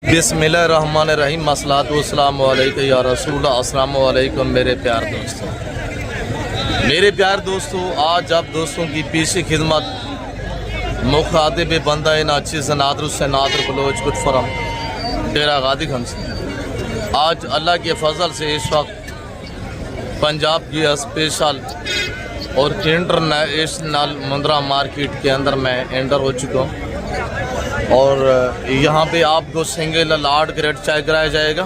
बिस्मिल्लाहिर्रहमानिर्रहीम मसलातु वस्सलामु अलैका या रसूल अस्सलामु अलैकुम मेरे प्यार दोस्तों, आज आप दोस्तों की पीछे खिदमत मुखातिब बंदा नाची से नादर से नादर बलोच कुछ फरम डेरा गादी खन से आज अल्लाह के फजल से इस वक्त पंजाब की स्पेशल और इंटरनेशनल मुंद्रा मार्केट के अंदर मैं एंटर हो चुका हूँ और यहाँ पे आपको सिंगल लार्ड ग्रेड चाय कराया जाएगा।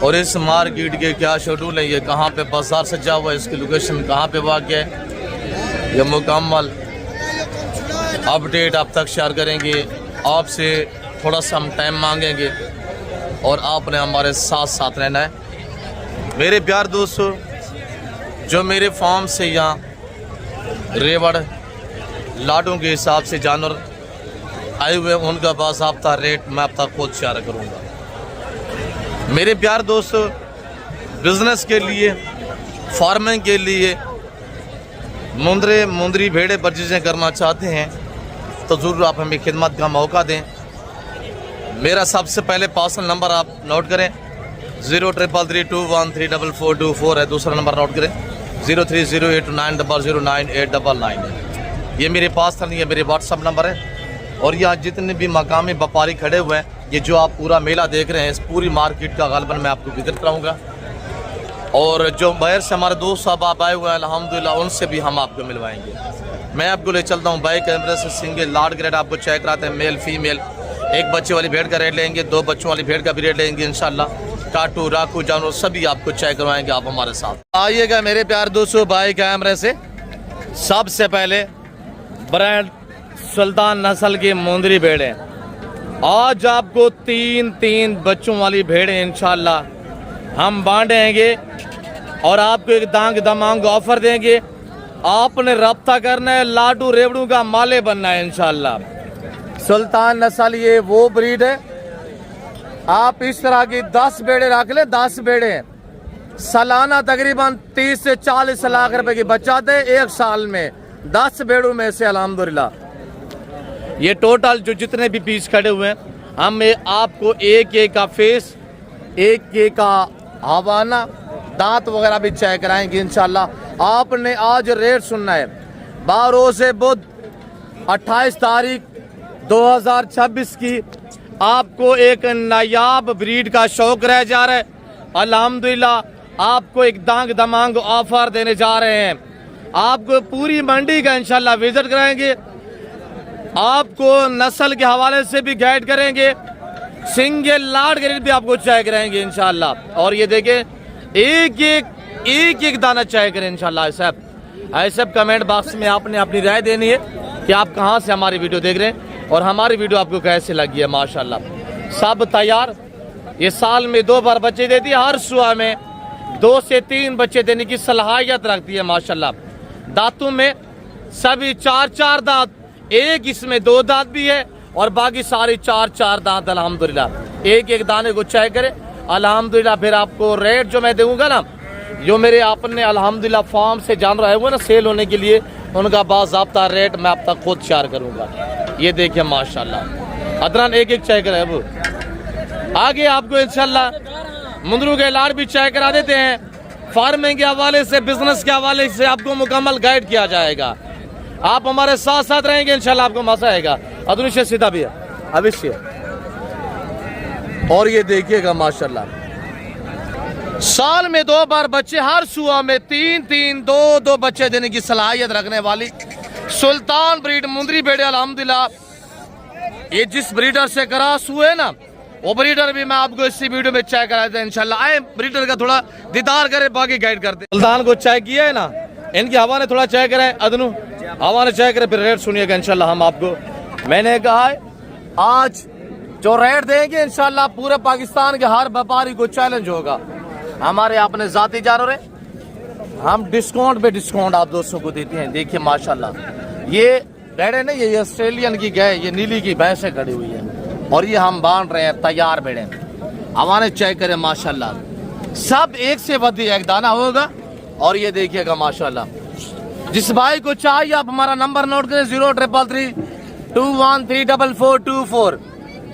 और इस मार्केट के क्या शेड्यूल है, ये कहाँ पे बाजार सजा हुआ है, इसकी लोकेशन कहाँ पे वाक़ है, ये मुकम्मल अपडेट आप तक शेयर करेंगे। आपसे थोड़ा सा हम टाइम मांगेंगे और आपने हमारे साथ साथ रहना है। मेरे प्यार दोस्तों, जो मेरे फार्म से यहाँ रेवड़ लाडों के हिसाब से जानवर आए हुए उनका बाज़ाब्ता रेट मैं अब तक खुद शेयर करूँगा। मेरे प्यार दोस्तों, बिज़नेस के लिए, फार्मिंग के लिए मुंदरी भेड़े परचेजें करना चाहते हैं तो ज़रूर आप हमें खिदमत का मौका दें। मेरा सबसे पहले पर्सनल नंबर आप नोट करें, 0333213424 है। दूसरा नंबर नोट करें 030890098899 है। ये मेरे पास नहीं है, मेरे व्हाट्सअप नंबर है। और यहाँ जितने भी मकामी व्यापारी खड़े हुए हैं, ये जो आप पूरा मेला देख रहे हैं, इस पूरी मार्केट का गालबन मैं आपको विजिट कराऊंगा। और जो बाहर से हमारे दोस्त साहब आप आए हुए हैं अल्हम्दुलिल्लाह, उनसे भी हम आपको मिलवाएंगे। मैं आपको ले चलता हूँ बाइक कैमरे से सिंगल लार्ड ग्रेड आपको चेक कराते हैं, मेल फीमेल। एक बच्चे वाली भेड़ का रेट लेंगे, 2 बच्चों वाली भेड़ का भी रेट लेंगे इंशाल्लाह। काटू राकू जानवर सभी आपको चेक करवाएंगे, आप हमारे साथ आइएगा। मेरे प्यार दोस्तों, बाइक कैमरे से सबसे पहले ब्रांड सुल्तान नस्ल की मुंदरी भेड़ें, आज आपको 3 बच्चों वाली भेड़ें इंशाल्लाह हम बांटेंगे और आपको एक दांग दमांग ऑफर देंगे। आपने रब्ता करना है, लाडू रेवड़ू का माले बनना है इंशाल्लाह। सुल्तान नस्ल ये वो ब्रीड है, आप इस तरह की 10 भेड़ें रख ले। 10 भेड़ें सालाना तकरीबन 30 से 40 लाख रुपए की बचाते हैं एक साल में, 10 भेड़ों में से अल्हम्दुलिल्लाह। ये टोटल जो जितने भी पीस खड़े हुए हैं, हम आपको एक का फेस, एक का हवाना, दांत वगैरह भी चेक कराएंगे इंशाल्लाह। आपने आज रेट सुनना है। 12 से बुध 28 तारीख 2026 की आपको एक नायाब ब्रीड का शौक रह जा रहा है। अल्हम्दुलिल्लाह आपको एक दांग दमांग ऑफर देने जा रहे हैं। आपको पूरी मंडी का इंशाल्लाह विजिट कराएंगे, आपको नस्ल के हवाले से भी गाइड करेंगे, सिंगल लार्ड ग्रेड भी आपको चाय कराएंगे इंशाल्लाह। और ये देखें, एक दाना चाय करें इंशाल्लाह। ऐसे कमेंट बॉक्स में आपने अपनी राय देनी है कि आप कहां से हमारी वीडियो देख रहे हैं और हमारी वीडियो आपको कैसे लगी है। माशाल्लाह सब तैयार। ये साल में 2 बार बच्चे देती है, हर सुबह में 2 से 3 बच्चे देने की सलाहियत रखती है माशाल्लाह। दांतों में सभी 4 दांत, एक इसमें 2 दांत भी है और बाकी सारे 4 दांत अल्हम्दुलिल्लाह। एक दाने को चेक करें अल्हम्दुलिल्लाह। फिर आपको रेट जो मैं दूंगा ना, जो मेरे आपने अल्हम्दुलिल्लाह फार्म से जानवर आए हुए ना सेल होने के लिए, उनका बाज़ाब्ता रेट मैं आप तक खुद शेयर करूंगा। ये देखिए माशाल्लाह। अदरान एक चेक करें। अब आगे आपको इंशाल्लाह मुंदरू के लाड़ भी चेक करा देते हैं। फार्मिंग के हवाले से, बिजनेस के हवाले से आपको मुकम्मल गाइड किया जाएगा। आप हमारे साथ साथ रहेंगे इंशाल्लाह, आपको मजा आएगा। अदृश्य सीधा भी है अवश्य। और ये देखिएगा माशाल्लाह, साल में 2 बार बच्चे, हर सुबह में 3 बच्चे देने की सलाहियत रखने वाली सुल्तान ब्रीड मुंदरी भेड़े अल्हम्दुलिल्लाह। ये जिस ब्रीडर से क्रॉस हुए ना, वो ब्रीडर भी मैं आपको इसी वीडियो में चेक करा दें इंशाल्लाह। आए ब्रीडर का थोड़ा दीदार करे, बाकी गाइड करते। सुल्तान को चेक किया है ना, इनकी हवा ने थोड़ा चेक करें। अदनू हवा ने चेक करें, फिर रेट सुनिएगा इंशाल्लाह। हम आपको मैंने कहा है आज जो रेट देंगे इंशाल्लाह पूरे पाकिस्तान के हर व्यापारी को चैलेंज होगा। हमारे अपने जाती जानवर है, हम डिस्काउंट पे डिस्काउंट आप दोस्तों को देते हैं। देखिए माशाल्लाह, ये भेड़े नहीं, ये ऑस्ट्रेलियन की गाय, ये नीली की भैंसे खड़ी हुई है और ये हम बांध रहे हैं तैयार भेड़े। हमारे चेक करें माशाल्लाह, सब एक से बढ़िया एक दाना होगा। और ये देखिएगा माशाल्लाह, जिस भाई को चाहिए आप हमारा नंबर नोट करें 0333213424।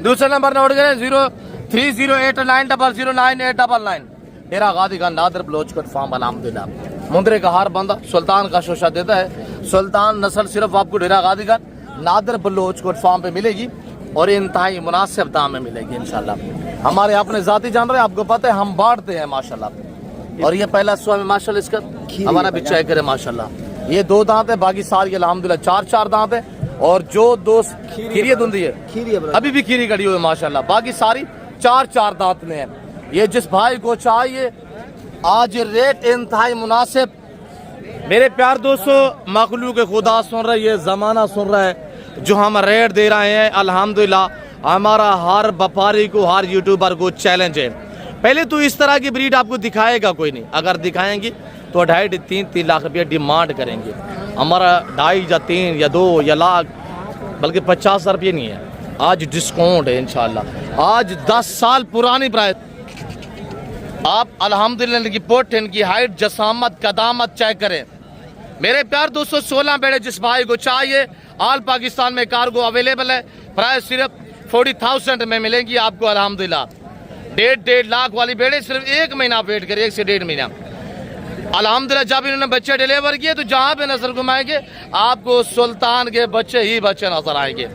दूसरा नंबर नोट करें 030890099899। डेरा गादी का नादर बलोच कट फार्म अलहमदुलिल्लाह। मुंदरे का हार बंदा सुल्तान का शोशा देता है। सुल्तान नस्ल सिर्फ आपको डेरा गादी का नादर बलोच कोट फार्म पे मिलेगी और इंतहाई मुनासिब दाम में मिलेगी इंशाल्लाह। हमारे अपने जाती जानवर हैं, आपको पता है हम बांटते हैं माशाल्लाह। और ये पहला सुआ में माशाल्लाह इसका हमारा भी चेक करे माशाल्लाह। ये 2 दांत है, बाकी सारी अल्हम्दुलिल्लाह 4-4 दांत है। और जो 2 खीरी धुंधी है अभी भी खीरी कड़ी हुई है माशाल्लाह, बाकी सारी 4-4 दांत में है। ये जिस भाई को चाहिए आज रेट इंतहाई मुनासिब। मेरे प्यार दोस्तों, मखलूक खुदा सुन रहा है, ये जमाना सुन रहा है जो हम रेट दे रहे हैं अल्हम्दुलिल्लाह। हमारा हर व्यापारी को, हर यूट्यूबर को चैलेंज है। पहले तो इस तरह की ब्रीड आपको दिखाएगा कोई नहीं, अगर दिखाएंगे तो 2.5-3 लाख रुपया डिमांड करेंगे। हमारा 2.5 या 3 या 2 या लाख बल्कि 50 रुपये नहीं है। आज डिस्काउंट है इंशाल्लाह। आज 10 साल पुरानी प्राइस। आप अल्हम्दुलिल्लाह इनकी पोट, इनकी हाइट, जसामत, कदामत चेक करें। मेरे प्यार दोस्तों 16 बेड़े जिस भाई को चाहिए ऑल पाकिस्तान में कार्गो अवेलेबल है। प्राइस सिर्फ 40,000 में मिलेंगी आपको अल्हम्दुलिल्लाह। 1.5 लाख वाली बेड़े सिर्फ 1 महीना वेट करिए, 1 से 1.5 महीना अल्हम्दुलिल्लाह। जब इन्होंने बच्चे डिलीवर किए तो जहाँ पे नजर घुमाएंगे आपको सुल्तान के बच्चे ही बच्चे नजर आएंगे।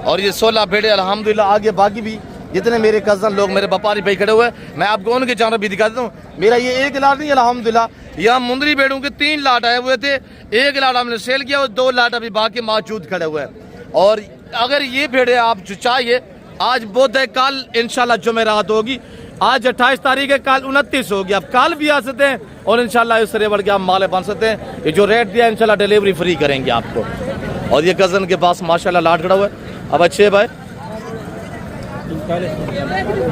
और ये 16 बेड़े अल्हम्दुलिल्लाह। आगे बाकी भी जितने मेरे कज़न लोग, मेरे व्यापारी भाई खड़े हुए हैं, मैं आपको उनके जानवर भी दिखा देता हूँ। मेरा ये 1 लाट नहीं अल्हम्दुलिल्लाह, यहाँ मुंदरी बेड़ों के 3 लाट आए हुए थे। 1 लाट हमने सेल किया और 2 लाट अभी बाकी मौजूद खड़े हुए हैं। और अगर ये भेड़े आप जो चाहिए आज बोध है, कल इंशाल्लाह जुमेरात होगी। आज 28 तारीख है, कल 29 होगी। आप कल भी आ सकते हैं और इंशाल्लाह इस रेवड़ के आप माले बन सकते हैं। ये जो रेट दिया इंशाल्लाह डिलीवरी फ्री करेंगे आपको। और ये कज़न के पास माशाल्लाह लाट खड़ा हुआ है। अब अच्छे भाई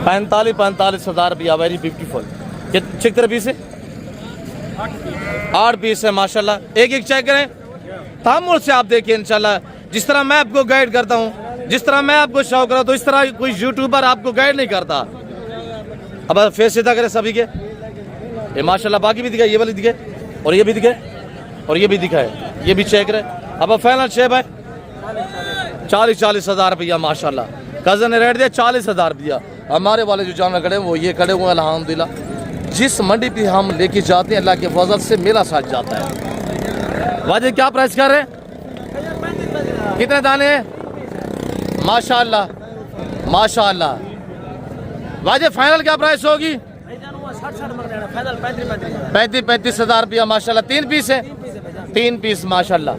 45 हज़ार रुपया, वेरी ब्यूटीफुल। चिकतर पीस है 8 पीस है माशाल्लाह। एक चेक करें तामुल से आप देखिए इंशाल्लाह। जिस तरह मैं आपको गाइड करता हूँ, जिस तरह मैं आपको शौक करता हूँ, तो इस तरह कोई यूट्यूबर आपको गाइड नहीं करता। अब फेस सीधा करें सभी के, ये माशाल्लाह। बाकी भी दिखाए, ये वाली दिखे और ये भी दिखे और ये भी दिखाए, ये भी चेक करें। अब फाइनल शेप है 40 हज़ार रुपया माशाल्लाह। कज़न ने रेट दिया 40 हज़ार दिया। हमारे वाले जो जानवर खड़े हैं वो ये खड़े हुए हैं अल्हम्दुलिल्लाह। जिस मंडी पे हम लेके जाते हैं अल्लाह के फजल से मेला साथ जाता है। वाजिब क्या प्राइस कर रहे हैं? कितने दाने हैं? माशाल्लाह माशाल्लाह। वाजिब फाइनल क्या प्राइस होगी? 35 हज़ार रुपया माशाल्लाह। 3 पीस है, 3 पीस माशाल्लाह।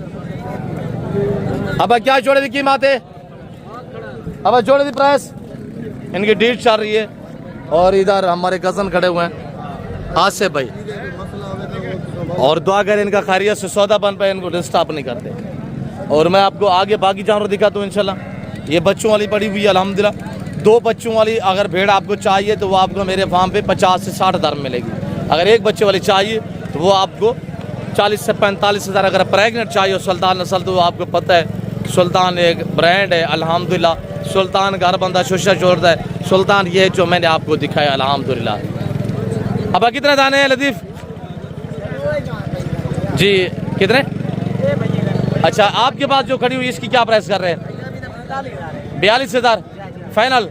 अब क्या जोड़े की कीमत है? अब जोड़े की प्राइस इनकी डील चल रही है। और इधर हमारे कज़न खड़े हुए हैं आसिफ भाई, और दुआ करें इनका खैरियत से सौदा बन पाए, इनको डिस्टर्ब नहीं करते। और मैं आपको आगे बाकी जानवर दिखाता हूँ इंशाल्लाह। ये बच्चों वाली पड़ी हुई है अल्हम्दुलिल्लाह। 2 बच्चों वाली अगर भेड़ आपको चाहिए तो वो आपको मेरे फार्म पे 50 से 60 हज़ार में मिलेगी। अगर 1 बच्चे वाली चाहिए तो वो आपको 40 से 45 हज़ार। अगर प्रेगनेंट चाहिए सुल्तान नस्ल तो आपको पता है सुल्तान एक ब्रांड है अल्हम्दुलिल्लाह। सुल्तान का हर बंदा शोशा छोड़ता है। सुल्तान ये जो मैंने आपको दिखाया अल्हम्दुलिल्लाह। अब कितने दाने हैं लतीफ़ जी? कितने? अच्छा, आपके पास जो खड़ी हुई इसकी क्या प्राइस कर रहे हैं? 42 हज़ार फाइनल।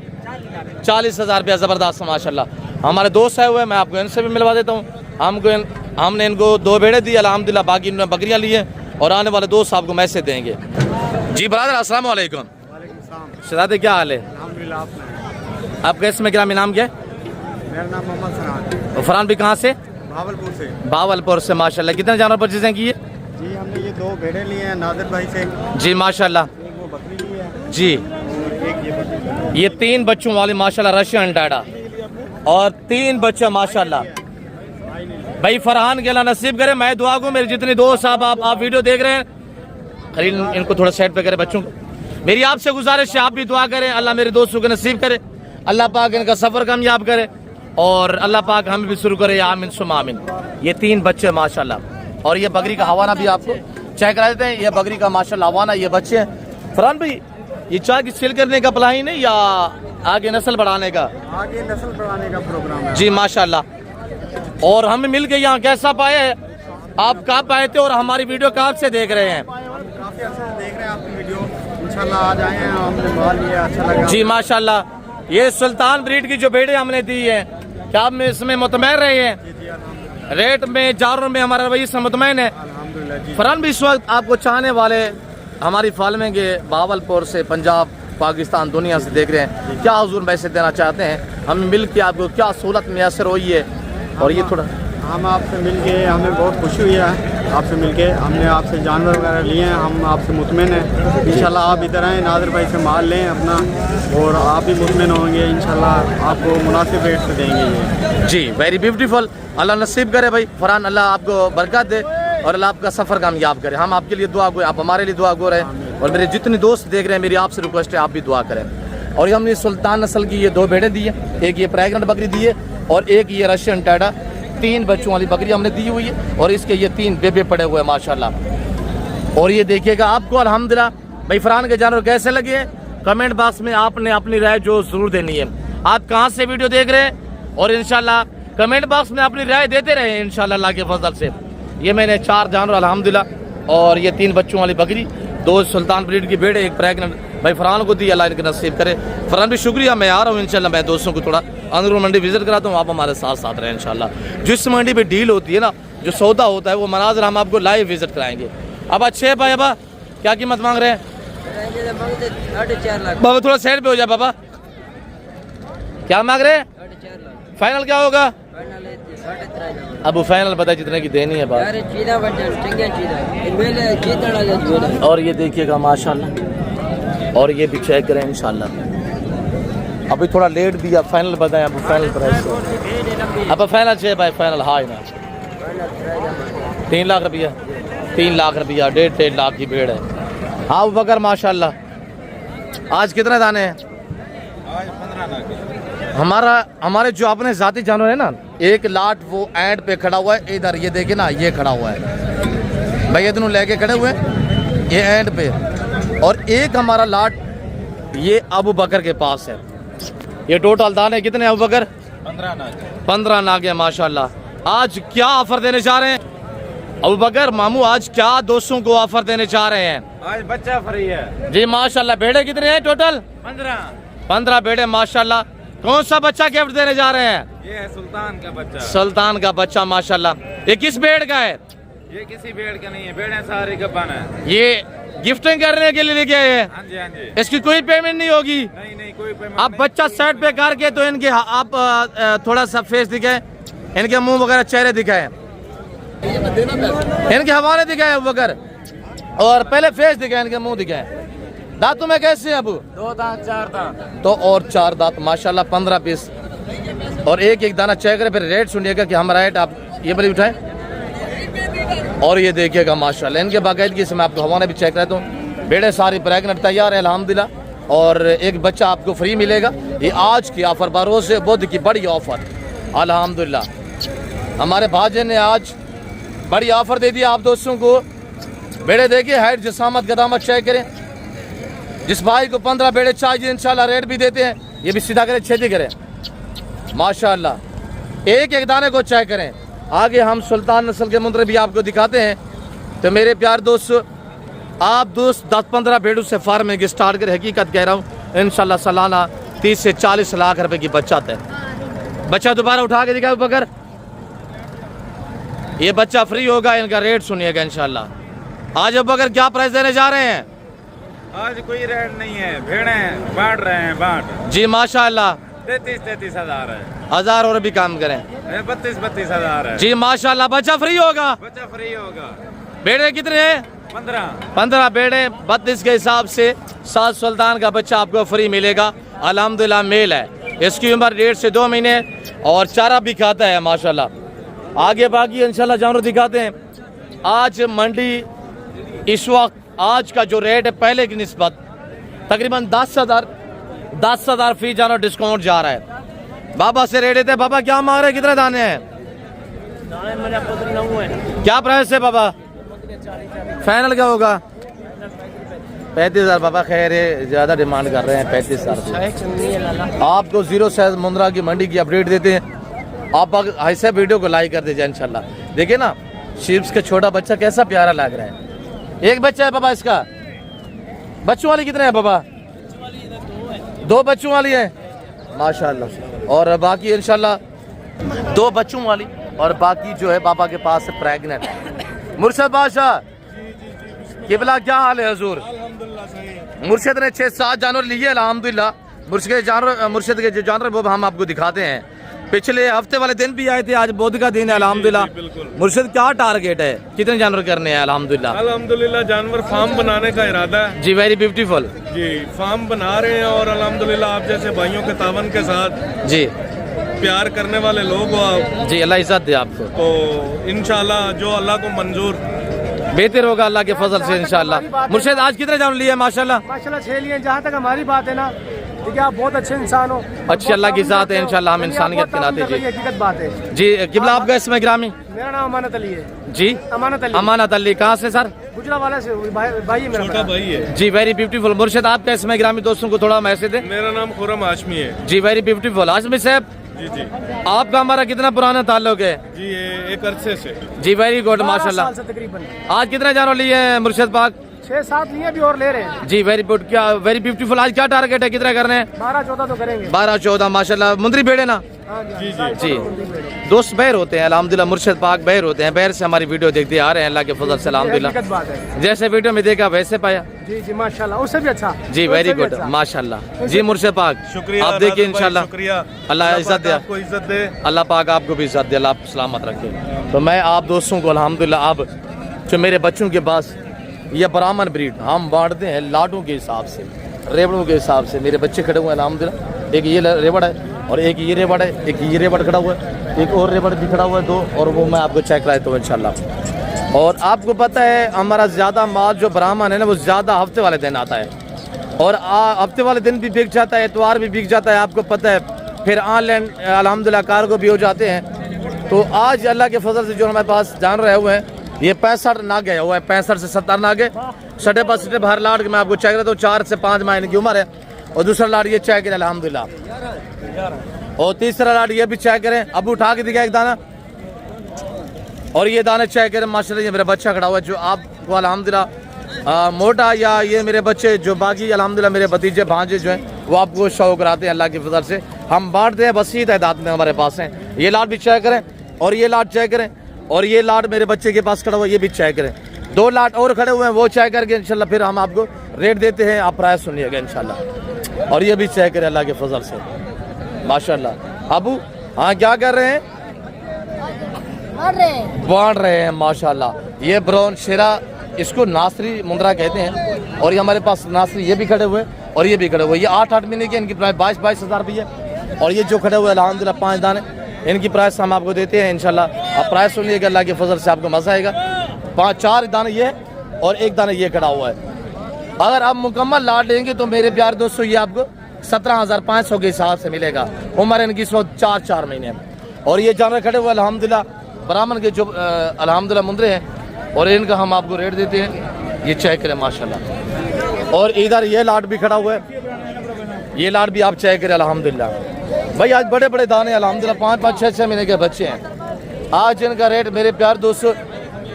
40 हज़ार रुपया ज़बरदस्त माशाल्लाह। हमारे दोस्त आए हुए हैं, मैं आपको इनसे भी मिलवा देता हूँ। हमने इनको 2 भेड़े दी अल्हम्दुलिल्लाह, बाकी इन्होंने बकरियाँ ली हैं और आने वाले दोस्त आपको मैसेज देंगे। जी ब्रदर अस्सलाम वालेकुम। शहजादे क्या हाल है? अल्हम्दुलिल्लाह। आपका इसमें क्या नाम क्या है? मेरा नाम मोहम्मद फरहान। फरहान भी कहाँ से? भावलपुर से। भावलपुर से माशाल्लाह। कितने जानवर परचेजिंग की है? जी हमने ये 2 भेड़े लिए हैं नादिर भाई से। जी माशाल्लाह। एक वो बकरी ली है जी। और एक ये बकरी। ये 3 बच्चों वाली माशाल्लाह रशियन डायरा और 3 बच्चे माशाल्लाह। भाई फरहान के अल्लाह नसीब करे। मैं दुआ को मेरे जितने दोस्त साहब आप वीडियो देख रहे हैं, खलील इनको थोड़ा साइड पे करें बच्चों को। मेरी आपसे गुजारिश है आप भी दुआ करें, अल्लाह मेरे दोस्तों को नसीब करे, अल्लाह पाक इनका सफ़र कामयाब करे और अल्लाह पाक हमें भी शुरू करे आमीन सुम आमीन। ये 3 बच्चे माशाल्लाह। और ये बकरी का हवाना भी आपको चेक करा देते हैं। ये बकरी का माशाल्लाह हवाना, ये बच्चे हैं। फरहान भाई ये चाय की सेल करने का प्लान है या आगे नस्ल बढ़ाने का? आगे नस्ल बढ़ाने का प्रोग्राम है जी माशाल्लाह। और हमें मिल गए यहाँ, कैसा पाए? आप कहाँ पाए थे और हमारी वीडियो कहाँ से देख रहे हैं? काफ़ी अच्छा देख रहे हैं आपकी वीडियो। इंशाल्लाह आज आए हैं, हमने माल लिया, अच्छा लगा। जी माशाल्लाह, ये सुल्तान ब्रीड की जो भेड़े हमने दी है, क्या आप इसमें मुतमैन रहे हैं? जी जी अल्हम्दुलिल्लाह, रेट में, जानवर में हमारा रवैया से मुतमैन है? अल्हम्दुलिल्लाह जी। फरहान भी इस वक्त आपको चाहने वाले हमारी फॉलोइंग के बावलपुर से, पंजाब, पाकिस्तान, दुनिया से देख रहे हैं, क्या हुजूर मैसेज देना चाहते हैं? हम मिल के आपको क्या सहूलत मैसर हुई है? और ये थोड़ा हम आपसे मिल के हमें बहुत खुशी हुई है, आपसे मिल के हमने आपसे जानवर वगैरह लिए हैं, हम आपसे मुतमिन हैं। इंशाल्लाह आप इधर आएँ, नादिर भाई से माल लें अपना, और आप भी मुतमिन होंगे इंशाल्लाह, आपको मुनासिब रेट से देंगे ये। जी, वेरी ब्यूटीफुल। अल्लाह नसीब करे भाई फरहान, अल्लाह आपको बरकत दे और अल्लाह आपका सफ़र कामयाब करे। हम आपके लिए दुआ गो, आप हमारे लिए दुआ गो रहे, और मेरे जितने दोस्त देख रहे हैं, मेरी आपसे रिक्वेस्ट है आप भी दुआ करें। और ये हमने सुल्तान नस्ल की ये 2 भेड़े दी है, एक ये प्रेग्नेंट बकरी दी है और एक ये रशियन टैडा, 3 बच्चों वाली बकरी हमने दी हुई है, और इसके ये 3 बेबे पड़े हुए हैं माशाल्लाह। और ये देखिएगा आपको अल्हम्दुलिल्लाह भाई फरहान के जानवर कैसे लगे हैं, कमेंट बॉक्स में आपने अपनी राय जो जरूर देनी है। आप कहाँ से वीडियो देख रहे हैं, और इंशाल्लाह कमेंट बॉक्स में अपनी राय देते रहे इंशाल्लाह अल्लाह के फजल से। ये मैंने 4 जानवर अल्हम्दुलिल्लाह, और ये 3 बच्चों वाली बकरी, 2 सुल्तान ब्रीड की भेड़े, एक प्रेग्नेंट भाई फरहान को दी, अल्लाह इनके नसीब करे। फरहान भी शुक्रिया, मैं आ रहा हूँ इंशाल्लाह, मैं दोस्तों को थोड़ा अंदरून मंडी विजिट कराता हूँ, आप हमारे साथ साथ रहें इंशाल्लाह। जिस मंडी पे डील होती है ना, जो सौदा होता है, वो मनाजर हम आपको लाइव विजिट कराएंगे। अब अच्छे भाई, अब क्या कीमत मांग रहे हैं? 4.5 लाख। बाबा थोड़ा साइड पे हो जाए बाबा, क्या मांग रहे हैं? 4.5 लाख। फाइनल क्या होगा? फाइनल है 3.5 अब फाइनल बताए जितने की देनी है बात। यार चीना बच्चा चंगे चीना ये मेले जीतना है जोड़ा। और ये देखिएगा माशाल्लाह, और ये भी चेक करें इंशाल्लाह। अभी थोड़ा लेट दिया, फाइनल बताएं अब फाइनल प्राइस। अब फाइनल छे भाई, फाइनल हाई ना 3 लाख रुपया, 3 लाख रुपया, 1.5 लाख की भीड़ है। हाँ बकर माशाल्लाह। आज कितने दाने हैं? आज 15 लाख। हमारे जो अपने जाती जानवर है ना, एक लाट वो एंड पे खड़ा हुआ है, इधर ये देखे ना, ये खड़ा हुआ है भाई, ये दोनों लेके खड़े हुए ये एंड पे, और एक हमारा लाट ये अबू बकर के पास है। ये टोटल दाने कितने अबू बकर? 15 नाग है माशाल्लाह। आज क्या ऑफर देने जा रहे हैं अबू बकर मामू, आज क्या दोस्तों को ऑफर देने जा रहे हैं? आज बच्चा फ्री है जी माशाल्लाह। भेड़े कितने हैं टोटल? 15 भेड़े माशाल्लाह। कौन सा बच्चा गिफ्ट देने जा रहे हैं? ये है सुल्तान का बच्चा। सुल्तान का बच्चा माशाल्लाह। ये किस भेड़ का है? ये किसी भेड़ का नहीं है, भेड़ें सारी गब्बान है। ये गिफ्टिंग करने के लिए लेके आए हैं? हाँ जी हाँ जी। इसकी कोई पेमेंट नहीं होगी? नहीं नहीं कोई पेमेंट आप बच्चा साइड पे करके तो इनके आप थोड़ा सा फेस दिखाए, इनके मुंह वगैरह चेहरे दिखाए, इनके हवाले दिखाए अबू बकर, और पहले फेस दिखाए, इनके मुंह दिखाए। दांतों में कैसे हैं अबू? 2 दांत 4 दांत। तो और 4 दांत माशाल्लाह, 15 पीस, और एक एक दाना चेक करें, फिर रेट सुनिएगा कि हमारा रेट आप ये बड़ी उठाए। और ये देखिएगा माशाल्लाह, इनके बाकायदगी से मैं आपको हवाना भी चेक करता हूँ। बेड़े सारी प्रेगनेंट तैयार है अल्हम्दुलिल्लाह, और एक बच्चा आपको फ्री मिलेगा। ये आज की ऑफर, भरोसे बुध की बड़ी ऑफर अल्हम्दुलिल्लाह। हमारे भाजे ने आज बड़ी ऑफर दे दी आप दोस्तों को। बेड़े देखिए, हाइट जसामत गदामत चेक करें। जिस भाई को 15 बेड़े चाहिए इंशाल्लाह रेट भी देते हैं, ये भी सीधा करें, छेदी करें माशाल्लाह। एक एक दाने को चेक करें। आगे हम सुल्तान नस्ल के मुंदरे भी आपको दिखाते हैं। तो मेरे प्यार दोस्त, आप दोस्त 10-15 भेड़ों से फार्मिंग स्टार्ट कर, हकीकत कह रहा हूँ इंशाल्लाह सालाना 30 से 40 लाख रुपए की बचत है। बच्चा दोबारा उठा के दिखाओ बकर, ये बच्चा फ्री होगा। इनका रेट सुनिएगा इंशाल्लाह। आज बकर क्या प्राइस देने जा रहे हैं? आज कोई रेट नहीं है, भेड़ें बांट रहे हैं बांट। जी माशाल्लाह। 33 हजार है। 1000 और भी काम करें। 32 हजार है जी माशाल्लाह। बच्चा फ्री होगा? बच्चा फ्री होगा। बेड़े कितने हैं? 15 बेड़े, 32 के हिसाब से 7 सुल्तान का बच्चा आपको फ्री मिलेगा अल्हम्दुलिल्लाह। मेल है, इसकी उम्र 1.5 से 2 महीने, और चारा भी खाता है माशाल्लाह। आगे बाकी इंशाल्लाह जानवर दिखाते हैं। आज मंडी इस वक्त आज का जो रेट है पहले की निस्बत तकरीबन 10,000 फी जानवर डिस्काउंट जा रहा है। बाबा से रेट देते हैं। बाबा क्या मांग रहे हैं, कितने दाने हैं? क्या प्राइस है बाबा? फाइनल क्या होगा? 35,000 बाबा। खैर है, ज्यादा डिमांड कर रहे हैं 35,000। आपको 0 साइज मुंद्रा की मंडी की अपडेट देते हैं। आप ऐसे वीडियो को लाइक कर दीजिए इंशाल्लाह। देखिए ना, शीप्स का छोटा बच्चा कैसा प्यारा लग रहा है। एक बच्चा है बाबा इसका, बच्चों वाली कितने हैं बाबा? दो बच्चों वाली है माशाल्लाह, और बाकी इंशाल्लाह दो बच्चों वाली, और बाकी जो है बाबा के पास प्रेग्नेंट। मुर्शद बादशाह किबला क्या हाल है हजूर? मुर्शद ने 6-7 जानवर लिए अल्हम्दुलिल्लाह। मुर्शद के जो जानवर वो हम आपको दिखाते हैं। पिछले हफ्ते वाले दिन भी आए थे, आज बुध का दिन है अल्हम्दुलिल्लाह। मुर्शद क्या टारगेट है, कितने जानवर करने हैं? अल्हम्दुलिल्लाह जानवर फार्म बनाने का इरादा है जी, वेरी ब्यूटीफुल जी। फार्म बना रहे हैं और अल्हम्दुलिल्लाह आप जैसे भाइयों के तावन के साथ जी, प्यार करने वाले लोग हो आप, जी अल्लाह इज्जत दे आपको। तो इंशाल्लाह जो अल्लाह को मंजूर बेहतर होगा अल्लाह के फजल से इंशाल्लाह। मुर्शद आज कितने जानवर लिए माशाल्लाह? माशाल्लाह 6 लिए। जहाँ तक हमारी बात है ना, ठीक है, आप बहुत अच्छे इंसान हो, अच्छी अल्लाह की जात है इंशाल्लाह, हम इंसानियत के नाते जी। हकीकत बात है जी किबला आपका इसमें ग्रामी? मेरा नाम अमानत अली है। जी अमानत अली। अमानत अली कहाँ से सर? गुजरा वाला से भाई है मेरा। छोटा भाई है। जी वेरी ब्यूटीफुल। मुर्शद आपका इसमें ग्रामी दोस्तों को थोड़ा मैसेज दे। मेरा नाम खुरम हाशमी है जी, वेरी ब्यूटीफुल। हाशमी साहब जी जी आपका हमारा कितना पुराना ताल्लुक है? जी, ये एक अरसे से जी वेरी गुड माशाल्लाह। तकरीबन आज कितने जानवर लिए हैं मुर्शद पाक? 6-7 लिए भी और ले रहे हैं। जी वेरी गुड। क्या वेरी ब्यूटीफुल। आज क्या टारगेट है, कितने करने हैं? 12-14 तो करेंगे। 12-14 माशाल्लाह। मुंदरी भेड़े ना हाँ जी जी, दोस्त बहर होते हैं अल्हम्दुलिल्लाह। मुर्शद पाक बहर होते हैं, बहर से हमारी वीडियो देखते आ रहे हैं अल्लाह के फजल से अल्हम्दुलिल्लाह। हकीकत बात है। जैसे वीडियो में देखा वैसे पाया जी जी माशाल्लाह, उससे भी अच्छा जी, वेरी गुड माशाल्लाह जी। मुर्शद पाक शुक्रिया, आप देखिए राजा भाई, इंशाल्लाह शुक्रिया। अल्लाह इज्जत दे, आपको इज्जत दे। अल्लाह पाक आपको भी इज्जत दे, अल्लाह आप सलामत रखे। तो मैं आप दोस्तों को अल्हम्दुलिल्लाह अब जो मेरे बच्चों के पास ये ब्राह्मण ब्रीड हम बांटते हैं लाडों के हिसाब से, रेवड़ों के हिसाब से। मेरे बच्चे खड़े हुए हैं अल्हम्दुलिल्लाह। एक ये रेवड़ है और एक ये रेवड़ है, एक ये रेवड़ खड़ा हुआ है, एक और रेवड़ भी खड़ा हुआ है 2, और वो मैं आपको चेक कराता हूँ इंशाल्लाह। और आपको पता है हमारा ज़्यादा माल जो ब्राह्मण है ना वो ज़्यादा हफ्ते वाले दिन आता है, और हफ्ते वाले दिन भी बिक जाता है, एतवार भी बिक जाता है, आपको पता है। फिर ऑनलाइन अल्हम्दुलिल्लाह कार्गो भी हो जाते हैं। तो आज अल्लाह के फजल से जो हमारे पास जान रहे हुए हैं ये 65 नागे हुआ है, 65 से 70 नागे। सटे पर सटे बाहर लाट के मैं आपको चेक करता हूँ। 4 से 5 महीने की उम्र है। और दूसरा लाट ये चेक करें अल्हम्दुलिल्लाह। और तीसरा लाट ये भी चेक करें। अब उठा के दिखाए एक दाना, और ये दाने चेक करें माशाल्लाह। ये मेरा बच्चा खड़ा हुआ है जो आपको अल्हम्दुलिल्लाह मोटा, या ये मेरे बच्चे जो बाकी अल्हम्दुलिल्लाह मेरे भतीजे भांजे जो हैं वो आपको शौक कराते हैं अल्लाह की फजल से। हम बांटते हैं, बस ये तादाद में हमारे पास हैं। ये लाट भी चेक करें, और ये लाट चेक करें, और ये लाट मेरे बच्चे के पास खड़ा हुआ है ये भी चेक करें। 2 लाट और खड़े हुए हैं, वो चेक करके इंशाल्लाह फिर हम आपको रेट देते हैं, आप प्राइस सुनिएगा इंशाल्लाह। और ये भी चेक करें अल्लाह के फजल से माशाल्लाह। अबू हाँ क्या कर रहे हैं? बांट रहे हैं माशाल्लाह। ये ब्राउन शेरा, इसको नासरी मुंद्रा कहते हैं। और ये हमारे पास नासरी ये भी खड़े हुए और ये भी खड़े हुए। ये 8-8 महीने के, इनकी प्राइस 22-22 हज़ार रुपये है। और ये जो खड़े हुए अल्हम्दुलिल्लाह 5 दाने, इनकी प्राइस हम आपको देते हैं इंशाल्लाह। आप प्राइस सुनिएगा अल्लाह के फजल से, आपको मज़ा आएगा। 4 दाने ये और 1 दाना ये खड़ा हुआ है। अगर आप मुकम्मल लाट लेंगे तो मेरे प्यार दोस्तों ये आपको 17,500 के हिसाब से मिलेगा। उम्र इनकी 4 महीने। और ये जानवर खड़े हुए अल्हम्दुलिल्लाह ब्राह्मण के जो अल्हम्दुलिल्लाह मुंदरे हैं, और इनका हम आपको रेट देते हैं। ये चेक करें माशाल्लाह। और इधर ये लाट भी खड़ा हुआ है, ये लाट भी आप चेक करें अल्हम्दुलिल्लाह। भाई आज बड़े बड़े दाने अल्हम्दुलिल्लाह 5-5, 6-6 महीने के बच्चे हैं। आज इनका रेट मेरे प्यार दोस्तों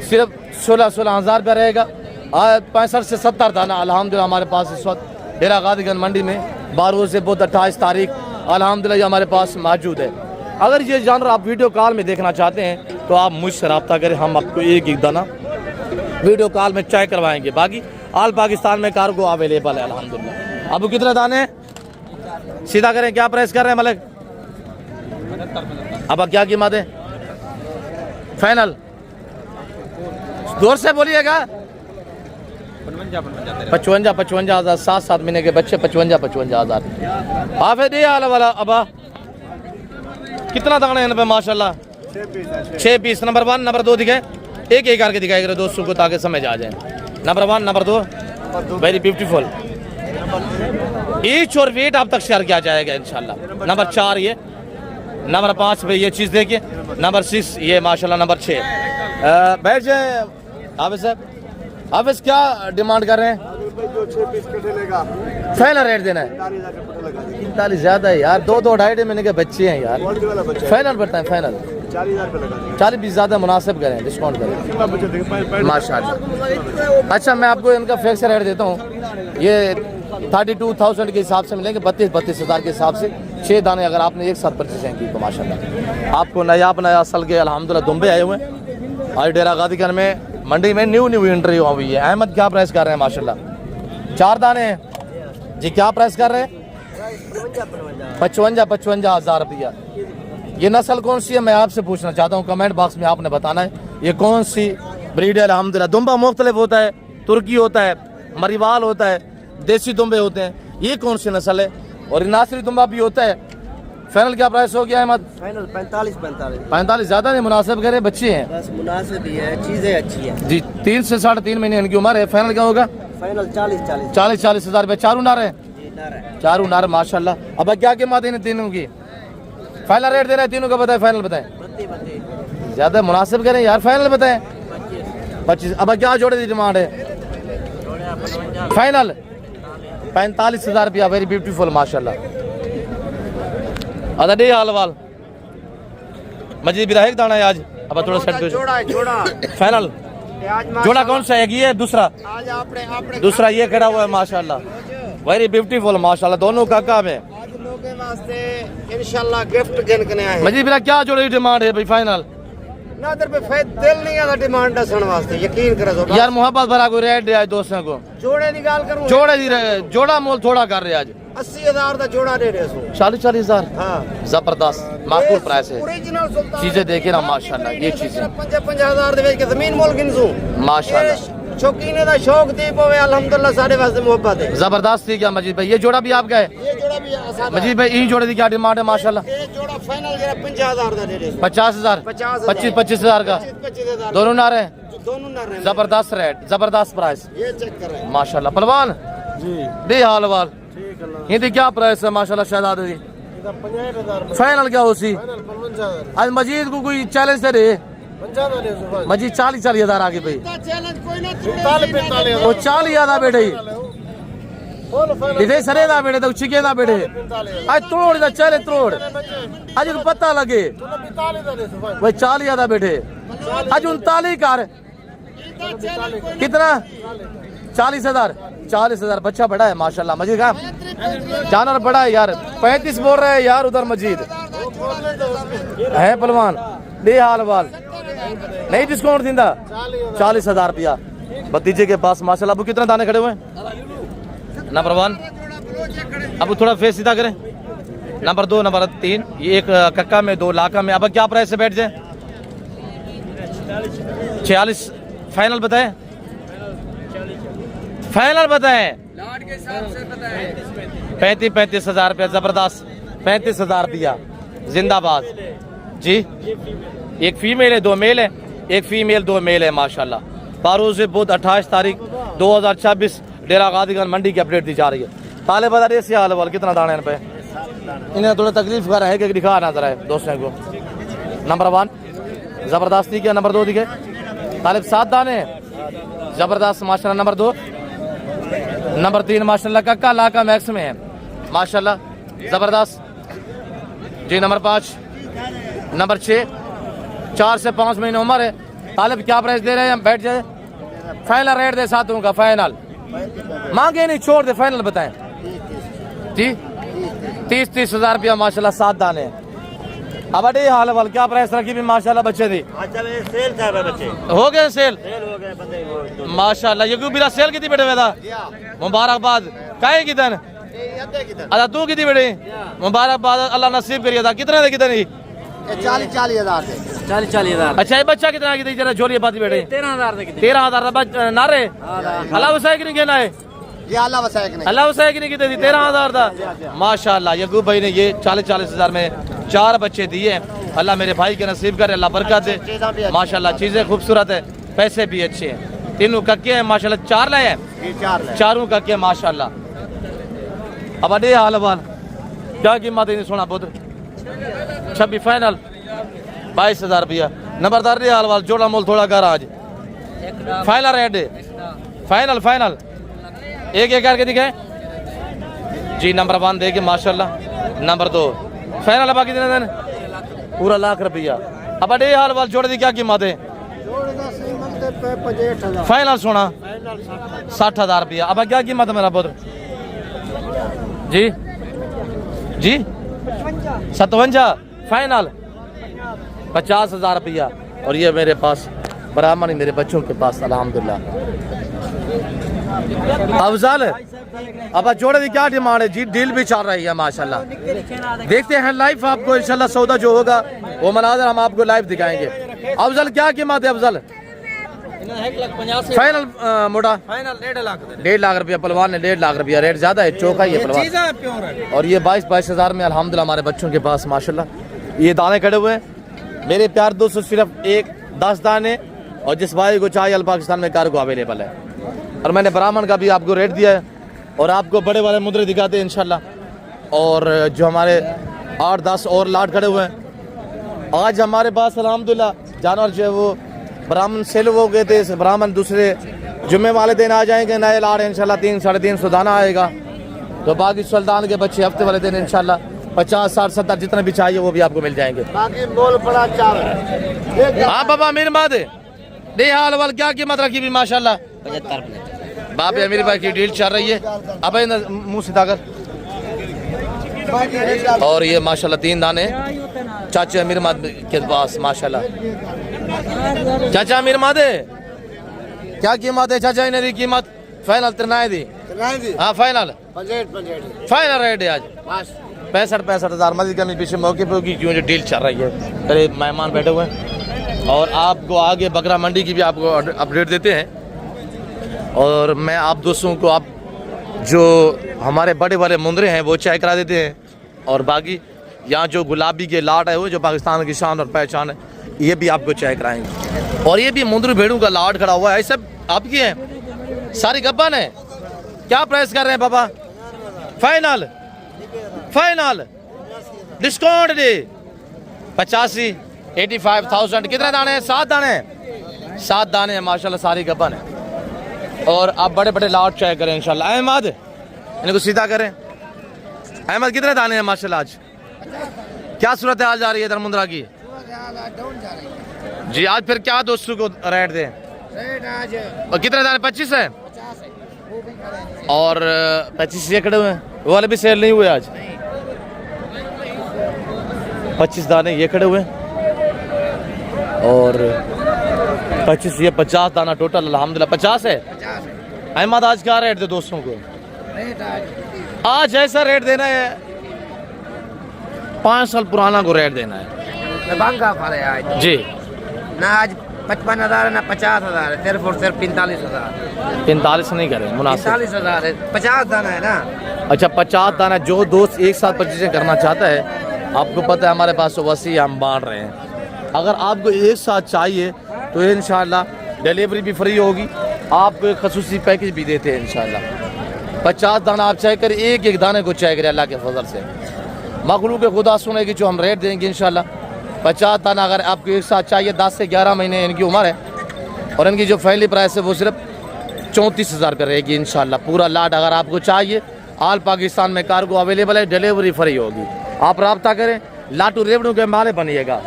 सिर्फ 16 हज़ार रुपया रहेगा। आज 65 से 70 दाना अल्हम्दुलिल्लाह हमारे पास इस वक्त डेरा गादीगंज मंडी में 12 से 28 तारीख अल्हम्दुलिल्लाह ये हमारे पास मौजूद है। अगर ये जानवर आप वीडियो कॉल में देखना चाहते हैं तो आप मुझसे रब्ता करें, हम आपको एक दाना वीडियो कॉल में चेक करवाएंगे। बाकी ऑल पाकिस्तान में कार्गो अवेलेबल है अल्हम्दुलिल्लाह। अब कितने दाने हैं सीधा करें, क्या प्राइस कर रहे हैं मलिक? अब क्या कीमत है फाइनल? जोर से बोलिएगा। 55 हज़ार, 7 महीने के बच्चे 55 हज़ार। हाफिज ये आला वाला अबा कितना दाना है इन पे माशाल्लाह? 6 पीस। नंबर 1 नंबर 2 दिखाए, एक करके दिखाई करो दोस्तों को ताकि समझ आ जाए। Number 1 number 2 very beautiful. Each और वेट आप तक शेयर किया जाएगा इंशाल्लाह। नंबर 4 ये, नंबर 5 पे ये चीज़ देखिए, नंबर 6 ये माशाल्लाह, नंबर 6 बैठ जाए। हाफिज साहब, हाफिज क्या डिमांड कर रहे हैं? फाइनल रेट देना है 43 ज़्यादा है यार, 2-2 2.5 महीने के बच्चे हैं यार। फाइनल बताएं, फाइनल 40,000 रुपये लगा देंगे। 40 20 ज़्यादा मुनासिब करें, डिस्काउंट करें माशाल्लाह। अच्छा मैं आपको इनका फिक्स रेट देता हूँ, ये 32,000 के हिसाब से मिलेंगे, 32 हज़ार के हिसाब से 6 दाने अगर आपने एक साथ परचेज की तो माशाल्लाह आपको नया असल के अल्हम्दुलिल्लाह दुम्बे आए हुए हैं। और डेरा गाजीगंज में मंडी में न्यू एंट्री हुई है। अहमद क्या प्राइस कर रहे हैं माशाल्लाह? 4 दाने हैं जी, क्या प्राइस कर रहे हैं? 55 हज़ार रुपया। ये नस्ल कौन सी है मैं आपसे पूछना चाहता हूँ, कमेंट बॉक्स में आपने बताना है ये कौन सी ब्रीड है। अल्हम्दुलिल्लाह दुम्बा मुख्तलिफ होता है, तुर्की होता है, मरीवाल होता है, देसी दुम्बे होते हैं, ये कौन सी नस्ल है? और नासरी दुम्बा भी होता है। फाइनल क्या प्राइस हो गया अहमद? फाइनल 45 45 ज़्यादा नहीं, मुनासिब करे, बच्चे हैं बस मुनासिब ही है, चीजें अच्छी है जी। 3 से 3.5 महीने इनकी उम्र है। फाइनल क्या होगा? फाइनल 40 40 हज़ार रुपये। चारों नार है, चारों नार माशाल्लाह। अब क्या कीमत है तीनों की? फाइनल रेट दे रहे हैं तीनों का, बताएं फाइनल बताएं, ज़्यादा मुनासिब करें यार, फाइनल बताएं 25। अब क्या जोड़े की डिमांड है? फाइनल 45 हज़ार रुपया। वेरी ब्यूटीफुल माशाल्लाह। अदा डे हाल वाल मजीद भी रहेगा दाना है आज। अब थोड़ा सेट जोड़ा फाइनल जोड़ा कौन सा है? ये दूसरा, आज आपने दूसरा ये खड़ा हुआ है माशाल्लाह, वेरी ब्यूटीफुल माशाल्लाह। दोनों काका में आज लोगों वास्ते इंशाल्लाह गिफ्ट गिनकने आए। मजीद भी क्या जोड़े की डिमांड है भाई? फाइनल नादर पे दिल नहीं आता डिमांड दसन वास्ते, यकीन करो यार मोहब्बत भरा कोई रेट दे आज दोस्तों को। जोड़े की गाल करूं, जोड़े दी जोड़ा मोल थोड़ा कर रहे आज 80,000 का जोड़ा दे रहे सो। 40 हज़ार। हाँ जबरदस्त माकूल प्राइस है। ओरिजिनल सुल्तान चीजें देखे ना माशाल्लाह, ये चीजें 55,000 दे के जमीन मोल गिनसू माशाल्लाह शौकीने दा शौक दी पवे अल्हम्दुलिल्लाह सारे वास्ते मोहब्बत है। जबरदस्त थी क्या मजीद भाई? ये जोड़ा भी आपका है ये जोड़ा भी आसान है। मजीद भाई? इन जोड़े की क्या डिमांड है माशाल्लाह? ये जोड़ा फाइनल जरा 50,000 का दे रहे 50 हज़ार, 25 हज़ार का 25,000 दोनों नार हैं। दोनों ना रहे। जबरदस्त रेट, जबरदस्त प्राइस ये चेक कर रहे हैं माशाल्लाह। पहलवान जी, दे हाल वाल ठीक है। हिंदी क्या प्राइस है माशाल्लाह? शहजादे दी 50,000 फाइनल क्या होसी? 55,000 आज मजीद को कोई चैलेंज दे रहे? 55,000 मजीद 40 हज़ार आगे भाई, चैलेंज कोई ना 45,000 वो 40 ज़्यादा बैठे इधे सरे दा बैठे तो चिके दा बैठे आज तोड़ दा चले तोड़ आज को पता लगे भाई 40 ज़्यादा बैठे आज 39 कर कितना? 40,000 बच्चा बड़ा है माशाल्लाह। मजीद का जानवर बड़ा है यार। 35 बोल रहे हैं यार उधर मजीद है। पहलवान दे हाल वाल नहीं डिस्काउंट दिंदा 40,000 रुपया। भतीजे के पास माशाल्लाह। अबू कितना दाने खड़े हुए हैं? नंबर 1 अब थोड़ा फेस सीधा करें। नंबर 2 नंबर 3 ये एक कक्का में 2 लाखा में। अब क्या प्राइस से बैठ जाए? 46 फाइनल बताएं, फाइनल बताएं। 35 हज़ार रुपया। जबरदस्त 35 हज़ार रुपया जिंदाबाद जी। एक फीमेल है 2 मेल है, एक फीमेल 2 मेल है माशाल्लाह। बारूद से बुध 28 तारीख 2026 डेरा गाजीगंज मंडी की अपडेट दी जा रही है। ताले बता रहे हाल वाल कितना दाना इन पे? इन्हें थोड़ा तकलीफ कर है कि दिखा ना जरा दोस्तों को। नंबर 1 जबरदस्त दिखे, नंबर 2 दिखे तालिब 7 दाने जबरदस्त माशाल्लाह। नंबर 2 नंबर 3 माशाल्लाह कक्का लाका मैक्स में है माशाल्लाह जबरदस्त जी। नंबर 5 नंबर 6 4 से 5 महीने उम्र है। तालिब क्या प्राइस दे रहे हैं? बैठ जाए। फाइनल रेट दे साथों का, फाइनल मांगे नहीं छोड़ दे, फाइनल बताएं जी। 30 हज़ार रुपया माशाल्लाह 7 दाने। अब अड़े हाल वाल क्या प्राइस रखी भी माशाल्लाह बच्चे दी? सेल था बच्चे हो गए सेल हो गए बंदे माशाल्लाह। ये बिना सेल की बैठे हुए था मुबारकबाद काहे की दन अदा तू की बैठे मुबारकबाद अल्लाह नसीब करिए था। कितने दे कितने? 40,000 अच्छा ये बच्चा कितना की जरा झोलिए बात बैठे? 13,000 नारे अल्लाह वसाए नहीं कहना है ये अल्लाह वसाए कि नहीं? अल्लाह वसाए की नहीं कहते थी 13,000 था माशाल्लाह। यकूब भाई ने ये 40 हज़ार में 4 बच्चे दिए। अल्लाह मेरे भाई के नसीब करे, अल्लाह बरकत दे माशाल्लाह। चीजें खूबसूरत है, पैसे भी अच्छे हैं। तीनों कक्के हैं माशाल्लाह। 4 लाए हैं, चारों कक्के माशाल्लाह। अब अडे हाल वाल क्या कीमत है? सोना पुत्र 26 फाइनल 22,000 रुपया। नंबरदार दे हाल वाल जोड़ा मोल थोड़ा कर आज फाइनल रेट फाइनल फाइनल एक करके दिखाए जी। नंबर 1 देखे माशाल्लाह। नंबर 2 फाइनल बाकी दिन पूरा लाख रुपया अब अडे हाल वाल जोड़े दी क्या कीमत है? फाइनल सोना 60,000 रुपया। अब क्या कीमत है मेरा पुत्र जी? जी 57 फाइनल 50,000 रुपया। और ये मेरे पास ब्राह्मण मेरे बच्चों के पास अल्हम्दुलिल्लाह। अफजल अब जोड़े की क्या डिमांड है जी? डील भी चल रही है माशाल्लाह। देखते हैं लाइव आपको इंशाल्लाह सौदा जो होगा वो मनाजर हम आपको लाइव दिखाएंगे। अफजल क्या कीमत है अफजल? फाइनल मोटा 1.5 लाख रुपया। पलवान ने 1.5 लाख रुपया। रेट ज्यादा है, चौका ही है पलवान। और ये 22 हज़ार में अल्हम्दुलिल्लाह हमारे बच्चों के पास माशाल्लाह ये दाने खड़े हुए हैं मेरे प्यार दोस्तों। सिर्फ 10 दाने और जिस भाई को चाहिए अल पाकिस्तान में कार्गो अवेलेबल है। और मैंने ब्राह्मण का भी आपको रेट दिया है और आपको बड़े वाले मुद्रे दिखाते हैं इंशाल्लाह। और जो हमारे 8-10 और लाट खड़े हुए हैं आज हमारे पास अल्हम्दुलिल्लाह। जानवर जो है वो ब्राह्मण सेल हो गए थे, ब्राह्मण दूसरे जुम्मे वाले दिन आ जाएंगे। नए लाट इंशाल्लाह 300-350 दाना आएगा। तो बाकी सुल्तान के बच्चे हफ्ते वाले दिन इंशाल्लाह 50, 60, 70 जितने भी चाहिए वो भी आपको मिल जाएंगे। बाकी मोल पड़ा चावल। हाँ बाबा मेरे मादे दे हाल वाल क्या कीमत रखी भी माशाल्लाह? 75 बाप अमीर भाई की डील चल रही है। अब मुंह सीधा कर। और ये माशाल्लाह 3 दाने चाचा अमीर माद के पास माशाल्लाह। चाचा अमीर मादे क्या कीमत है चाचा? इन्हें दी कीमत फाइनल तिरनाए दी। हाँ फाइनल फाइनल रेट है आज 65 हज़ार। मजीद कमी पीछे मौके पे होगी क्यों जो डील चल रही है। करीब मेहमान बैठे हुए हैं और आपको आगे बकरा मंडी की भी आपको अपडेट देते हैं। और मैं आप दोस्तों को आप जो हमारे बड़े बड़े मुंदरे हैं वो चेक करा देते हैं। और बाकी यहाँ जो गुलाबी के लाट है वो जो पाकिस्तान की शान और पहचान है ये भी आपको चेक कराएंगे। और ये भी मुंदरी भेड़ों का लाट खड़ा हुआ है, सब आपकी है, सारी गब्बन है। क्या प्राइस कर रहे हैं बाबा? फाइनल फाइनल डिस्काउंट दे 85,000। कितने दाने हैं? 7 दाने हैं। 7 दाने हैं माशाल्लाह, सारी गब्बन है। और आप बड़े बड़े लाट चेक करें इंशाल्लाह। अहमद इनको सीधा करें। अहमद कितने दाने हैं माशाल्लाह आज? क्या सूरत हाल जा रही है दरमुंदरा की जी? आज फिर क्या दोस्तों को रेट दें? और कितने दाने? 25 है। और 25 ये खड़े हुए हैं, वो वाले भी सेल नहीं हुए आज। 25 दाने ये खड़े हुए हैं और 25 ये 50 दाना टोटल अल्हम्दुलिल्लाह 50 है। अहमद आज क्या रेट दे दोस्तों को? आज ऐसा रेट देना है 5 साल पुराना को रेट देना है जी। ना आज 55,000 ना 50,000 है, सिर्फ और सिर्फ 45,000। 45 नहीं करें मुनासिब। 45,000 है, 50 दाना है ना। अच्छा 50 दाना। जो दोस्त एक साथ परचेजिंग करना चाहता है आपको पता है हमारे पास 80 हम बांट रहे हैं। अगर आपको एक साथ चाहिए तो इंशाल्लाह डिलीवरी भी फ्री होगी। आपको एक खसूसी पैकेज भी देते हैं इंशाल्लाह। 50 दाना आप चेक करें, एक एक दाने को चेक करें अल्लाह के फजल से। मखलूक खुदा सुनेगी जो हम रेट देंगे इंशाल्लाह। 50 दाना अगर आपको एक साथ चाहिए, 10 से 11 महीने इनकी उम्र है और इनकी जो फैली प्राइस है वो सिर्फ 34,000 रुपये रहेगी इंशाल्लाह। पूरा लाट अगर आपको चाहिए आल पाकिस्तान में कार्गो अवेलेबल है, डिलीवरी फ्री होगी। आप रब्ता करें, लाटू रेवड़ों के माले बनिएगा।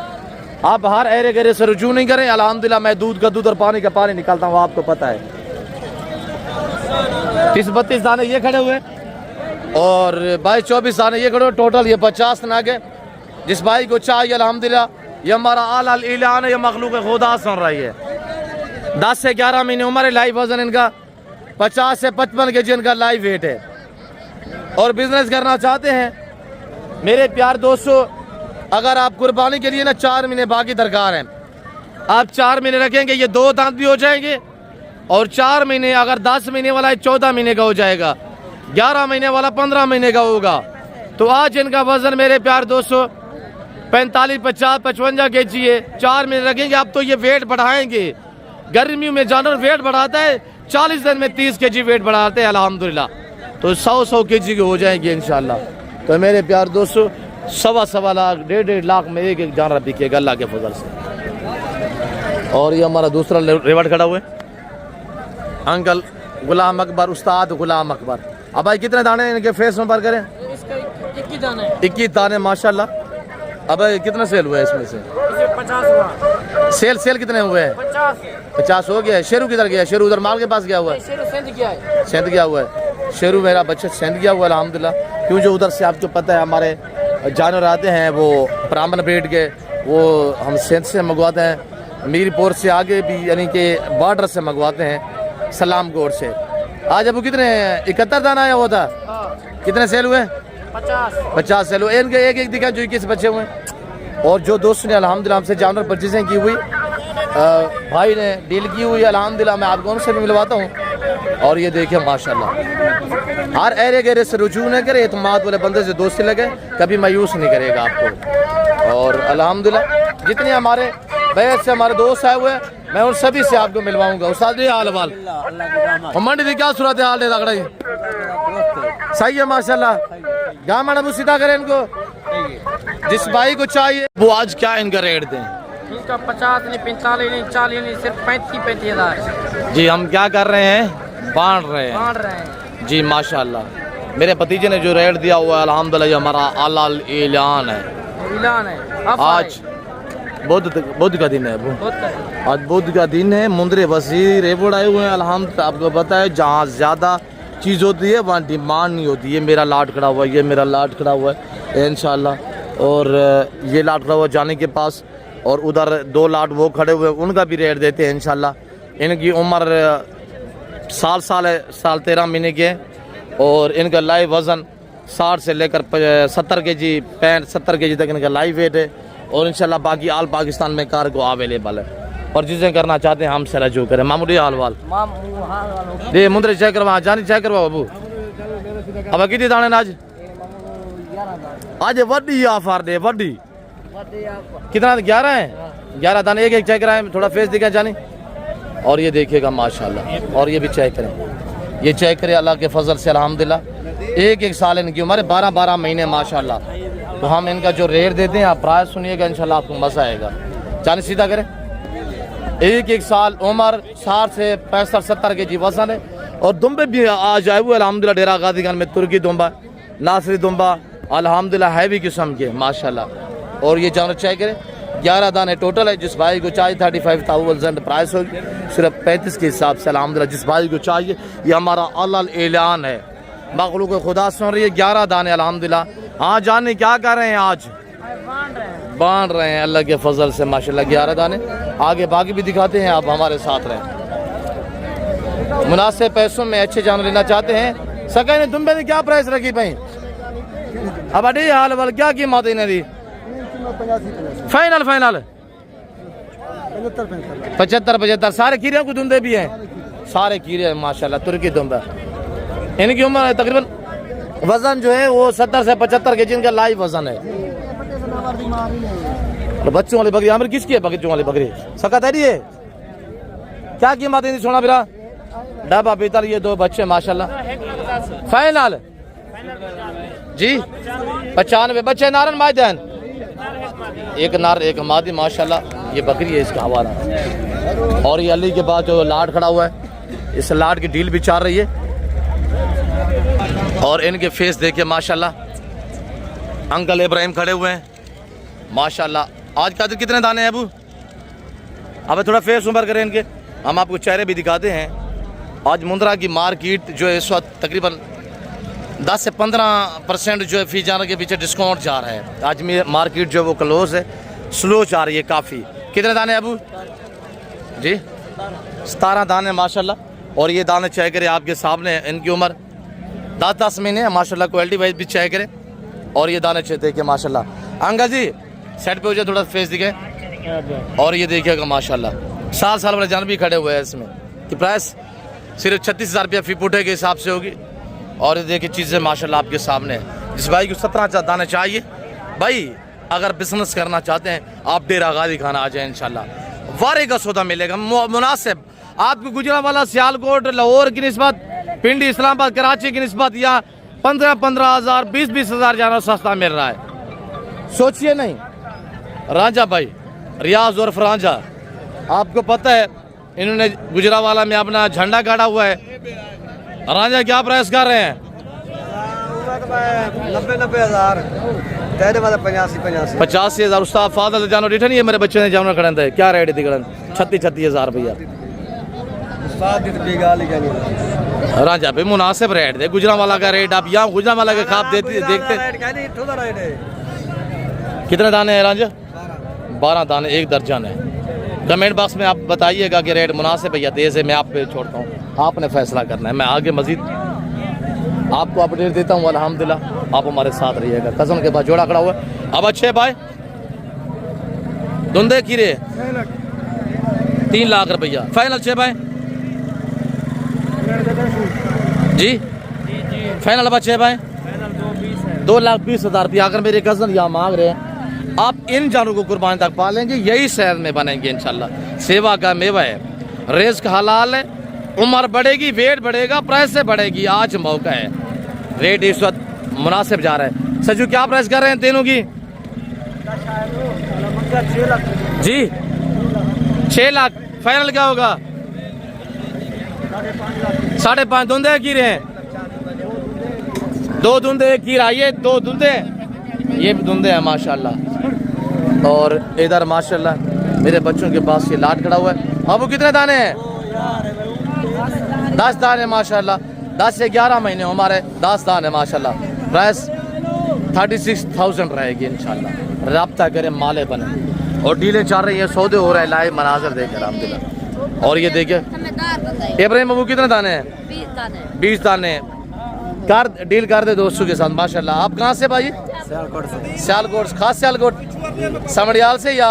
आप हर एरे गेरे से रुजू नहीं करें। अल्हम्दुलिल्लाह मैं दूध का दूध और पानी का पानी निकालता हूँ, आपको पता है। 30-32 दाने ये खड़े हुए और 22-24 दाने ये खड़े हुए। टोटल ये 50 नाग है। जिस भाई को चाहिए अल्हम्दुलिल्लाह ये हमारा आला ऐलान है, ये मखलूक खुदा सुन रही है। 10 से 11 महीने उम्र है। लाइव वजन इनका 50 से 55 के जी इनका लाइव वेट है। और बिजनेस करना चाहते हैं मेरे प्यार दोस्तों, अगर आप कुर्बानी के लिए ना 4 महीने बाकी दरकार हैं, आप 4 महीने रखेंगे ये 2 दांत भी हो जाएंगे। और 4 महीने अगर 10 महीने वाला है 14 महीने का हो जाएगा, 11 महीने वाला 15 महीने का होगा। तो आज इनका वजन मेरे प्यार दोस्तों 45, 50, 55 के जी है। 4 महीने रखेंगे आप तो ये वेट बढ़ाएंगे। गर्मियों में जानवर वेट बढ़ाता है, 40 दिन में 30 के जी वेट बढ़ाते हैं अल्हम्दुलिल्लाह। तो 100 के जी के हो जाएंगे इंशाल्लाह। तो मेरे प्यार दोस्तों 1.25 लाख 1.5 लाख में एक एक जानवर बिकेगा अल्लाह के फजल से। और ये हमारा दूसरा रेवट खड़ा हुआ है अंकल गुलाम अकबर, उस्ताद गुलाम अकबर। अब भाई कितने दाने इनके फेस में पर करें? 21 दाने माशाल्लाह। अब कितना सेल हुआ है इसमें से? 50 हुआ। सेल कितने हुए हैं? 50 हो गया है। शेरू किधर गया? शेरू उधर माल के पास गया हुआ है, सेंध गया हुआ है। शेरू मेरा बच्चा सेंध गया हुआ है अल्हम्दुलिल्लाह। क्यों जो उधर से आपको पता है हमारे जानवर आते हैं वो ब्राह्मण ब्रीड के, वो हम सेंध से मंगवाते हैं, मीरपुर से आगे भी यानी कि बॉर्डर से मंगवाते हैं, सलाम गोड से। आज अब कितने 71 दाना आया हुआ था, कितने सेल हुए? 50 सेल हुए। इनके एक एक दिखा जो 21 बचे हुए हैं। और जो दोस्त ने अल्हम्दुलिल्लाह हमसे जानवर परचेजिंग की हुई, भाई ने डील की हुई अल्हम्दुलिल्लाह, मैं आपको उनसे भी मिलवाता हूँ। और ये देखिए माशाल्लाह, हर एरे गेरे से रुजू न करे, एतमाद वाले बंदे से दोस्ती लगे, कभी मायूस नहीं करेगा आपको। और अल्हम्दुलिल्लाह जितने हमारे बैत से हमारे दोस्त आए हुए हैं, मैं उन सभी से आपको मिलवाऊंगा। उस्ताद हाल वाल मंडी की क्या सूरत हाल है? रगड़ा सही है माशाल्लाह। गाँव अबू सीधा करें इनको, जिस भाई को चाहिए वो आज क्या इनका रेट दें? इसका 50 नहीं, 45 नहीं, 40 नहीं, सिर्फ 35 हज़ार। जी हम क्या कर रहे हैं? बांट रहे हैं जी माशाल्लाह। मेरे भतीजे ने जो रेट दिया हुआ है अल्हम्दुलिल्लाह, ये हमारा अलाल ऐलान है। आज बुध का दिन है, आज बुध का दिन है। मुंदरे वसीर रेवड़ आए हुए हैं अल्हम्दुलिल्लाह। आपको पता है जहाँ ज़्यादा चीज़ होती है वहाँ डिमांड नहीं होती। ये मेरा लाट खड़ा हुआ है, ये मेरा लाट खड़ा हुआ है इंशाल्लाह। और ये लाट खड़ा हुआ जाने के पास, और उधर 2 लाट वो खड़े हुए, उनका भी रेट देते हैं इंशाल्लाह। इनकी उम्र साल है, साल 13 महीने के, और इनका लाइव वज़न 60 से लेकर 70 kg 65-70 kg तक इनका लाइव वेट है। और इंशाल्लाह बाकी आल पाकिस्तान में कार को अवेलेबल है। और जिसे करना चाहते हैं हमसे रजू करें। मामूली हाल वाल दे मुंदरे चेक करवा, जानी चेक करवा बाबू। अब कितनी दाने आज? आज वड्डी ऑफर दे, वड्डी कितना? 11 है। 11 दाने, एक चेक कराएं, थोड़ा फेस दिखाएं जानी। और ये देखिएगा माशाल्लाह, और ये भी चेक करें, ये चेक करें अल्लाह के फजल से अल्हम्दुलिल्लाह। एक साल इनकी उम्र 12 महीने माशाल्लाह। तो हम इनका जो रेट देते हैं आप प्राइस सुनिएगा, इंशाल्लाह आपको मज़ा आएगा। जाने सीधा करें, एक साल उम्र, 60 से 65-70 kg वजन है। और दुम्बे भी आज आए हुए अल्हम्दुलिल्लाह। डेरा गाजीगंज में तुर्की दुम्बा, नासरी दुम्बा अल्हम्दुलिल्लाह हैवी किस्म के माशाल्लाह। और ये जानवर चेक करें, 11 दाने टोटल है। जिस भाई को चाहिए 35,000 प्राइस होगी, सिर्फ 35 के हिसाब से अल्हम्दुलिल्लाह। जिस भाई को चाहिए, ये हमारा अलाल ऐलान है। मखलूक खुदा सुन रही है, 11 दाने अल्हम्दुलिल्लाह। हाँ जाने क्या कर रहे हैं? आज बांध रहे हैं अल्लाह के फजल से माशाल्लाह 11 दाने। आगे बाकी भी दिखाते हैं, आप हमारे साथ रहें। मुनासिब पैसों में अच्छे जानवर लेना चाहते हैं, सका ने तुम्बे ने क्या प्राइस रखी भाई? अब अड़ी हाल वाल क्या कीमत है दी? फाइनल 75 सारे कीड़े को दुम्बे भी हैं, सारे कीड़े माशाल्लाह तुर्की दुम्बा। इनकी उम्र तकरीबन वजन जो है वो 70 से 75 kg इनका लाइव वजन है। बच्चों वाली बकरी आमिर किसकी है? बच्चों वाली बकरी सका तैरी है। क्या कीमत है सोना बिरा? डब्बा पीतल, ये 2 बच्चे माशाल्लाह। फाइनल जी 95 बच्चे नारन मायदान, एक नार एक मादी माशाल्लाह। ये बकरी है, इसका हवाला। और ये अली के बाद जो लाट खड़ा हुआ है, इस लाट की डील भी चल रही है। और इनके फेस देखिए माशाल्लाह। अंकल इब्राहिम खड़े हुए हैं माशाल्लाह। आज का कितने दाने हैं अबू? अब थोड़ा फेस उम्र करें इनके, हम आपको चेहरे भी दिखाते हैं। आज मुंद्रा की मार्केट जो है इस वक्त तकरीबन 10 से 15% जो है फी जानवर के पीछे डिस्काउंट जा रहा है। आज मार्केट जो है वो क्लोज है, स्लो जा रही है काफ़ी। कितने दाने अबू जी? 17 दाने माशाल्लाह। और ये दाने चेक करें आपके सामने, इनकी उम्र 10 महीने माशाल्लाह। क्वालिटी वाइज भी चेक करें। और ये दाने चेक देखिए माशाल्लाह। अंकल जी सेट पे हो जाए, थोड़ा फेस दिखे। और ये देखिएगा माशाल्लाह, साल वाले जानवर भी खड़े हुए हैं इसमें। कि प्राइस सिर्फ 36,000 रुपया फी फुटे के हिसाब से होगी। और ये देखिए चीज़ें माशाल्लाह आपके सामने है। जिस भाई को 17 दाने चाहिए, भाई अगर बिजनेस करना चाहते हैं आप डेरा गाजी खाना आ जाए, इंशाल्लाह वारे का सौदा मिलेगा मुनासिब। आपको गुजरांवाला, सियालकोट, लाहौर की निस्बत, पिंडी, इस्लामाबाद, कराची की निस्बत या 15,000 20,000 जानवर सस्ता मिल रहा है। सोचिए नहीं। रांझा भाई, रियाज और फ्रांझा, आपको पता है इन्होंने गुजरांवाला में अपना झंडा गाड़ा हुआ है। रांझा क्या प्राइस कर रहे हैं? 90-90 हज़ार। तेरे वाला 85 85,000 उस्ताद फादल जानो डिठन ये मेरे बच्चे ने जानवर खड़े थे क्या रेट दिगड़न 36,000 रुपया राजा भाई मुनासिब रेट दे गुजरांवाला का रेट आप यहाँ गुजरांवाला के खाप देखते कितने दाने हैं राजा 12 दाने 1 दर्जन है। कमेंट बॉक्स में आप बताइएगा कि रेट मुनासिब है या तेज है। मैं आप पे छोड़ता हूँ, आपने फैसला करना है। मैं आगे मजीद आपको अपडेट देता हूँ। अल्हम्दुलिल्लाह आप हमारे साथ रहिएगा। कज़न के बाद जोड़ा खड़ा हुआ अब अच्छे भाई धुंधे खीरे 3 लाख रुपया फाइनल 6 भाई जी फाइनल अब 6 भाई 2,20,000 रुपया अगर मेरे कज़न यहाँ मांग रहे हैं। आप इन जानों को कुर्बानी तक पालेंगे यही शहर में बनेंगे इंशाल्लाह। सेवा का मेवा है, रिज़्क हलाल है, उम्र बढ़ेगी, वेट बढ़ेगा, प्राइस से बढ़ेगी। आज मौका है, रेट इस वक्त मुनासिब जा रहा है। सजू क्या प्राइस कर रहे हैं तीनों की जी 6 लाख फाइनल क्या होगा 5.5 धुंधे कीरे हैं 2 धुंधे एक कीरा ये 2 धुंधे ये भी धुंधे हैं माशाल्लाह। और इधर माशाल्लाह मेरे बच्चों के पास ये लाट खड़ा हुआ है। अब वो कितने दाने हैं 10 दाने माशाल्लाह 10 से 11 महीने हमारे 10 दाने माशाल्लाह। प्राइस 36,000 रहेगी इंशाल्लाह। राब्ता करें माले बने और डीलें चल रही हैं, सौदे हो रहे हैं लाइव मनाजर देखें अल्हम्दुलिल्लाह। और ये देखिए इब्राहिम बाबू कितने दाने हैं 20 दाने कर डील कर दे दोस्तों के साथ माशाल्लाह। आप कहाँ से भाई सियालकोट खास सियालकोट समड़ियाल से या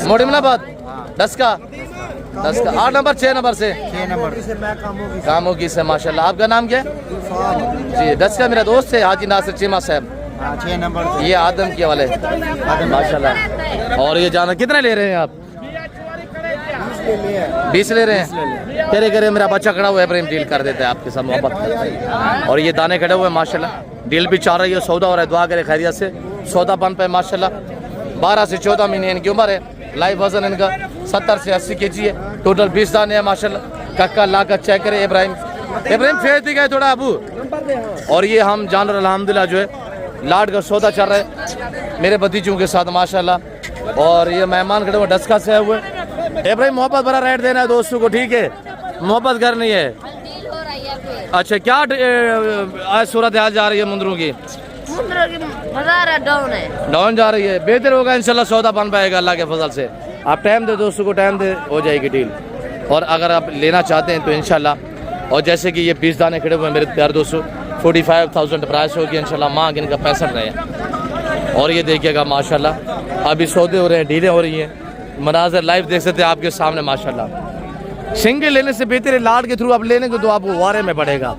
मोटिमनाबाद 10 का 8 नंबर 6 नंबर से कामों की से माशाल्लाह। आपका नाम क्या है जी 10 का मेरा दोस्त है हाजी नासिर चीमा साहब 6 नंबर ये आदम के वाले माशाल्लाह। और ये जाना कितने ले रहे हैं आप 20 ले रहे हैं। तेरे करे मेरा बच्चा खड़ा हुआ है प्रेम डील कर देते हैं आपके साथ मोहब्बत करते हैं। और ये दाने खड़े हुए हैं माशाल्लाह। डील भी चल रही है, सौदा हो रहा है। दुआ करे खैरियत से सौदा बन पे माशाल्लाह। 12 से 14 महीने इनकी उम्र है। लाइव वजन इनका 70 से 80 kg है। टोटल 20 दाने हैं माशाल्लाह। कक्का ला कर चेक करे इब्राहिम फेंच दी गए थोड़ा अबू। और ये हम जानवर अल्हम्दुलिल्लाह जो है लाट का सौदा चल रहा है मेरे भतीजों के साथ माशाल्लाह। और ये मेहमान खड़े हुए डस्का से हुए इब्राहिम मोहब्बत बड़ा रेट देना है दोस्तों को, ठीक है मोहब्बत करनी है। अच्छा क्या आज सूरत हाल जा रही है मुंदरों की डाउन जा रही है। बेहतर होगा इंशाल्लाह सौदा बन पाएगा अल्लाह के फजल से। आप टाइम दे दोस्तों को टाइम दे हो जाएगी डील। और अगर आप लेना चाहते हैं तो इंशाल्लाह। और जैसे कि ये 20 दाने खड़े हुए हैं मेरे प्यार दोस्तों 45,000 प्राइस होगी इंशाल्लाह। मांग इनका 65 रहे। और ये देखिएगा माशाल्लाह अभी सौदे हो रहे हैं, डीलें हो रही हैं। मनाजर लाइव देख सकते हैं आपके सामने माशाल्लाह। सिंगल लेने से बेहतर है लाट के थ्रू आप लेने को तो आपको वारे में पड़ेगा।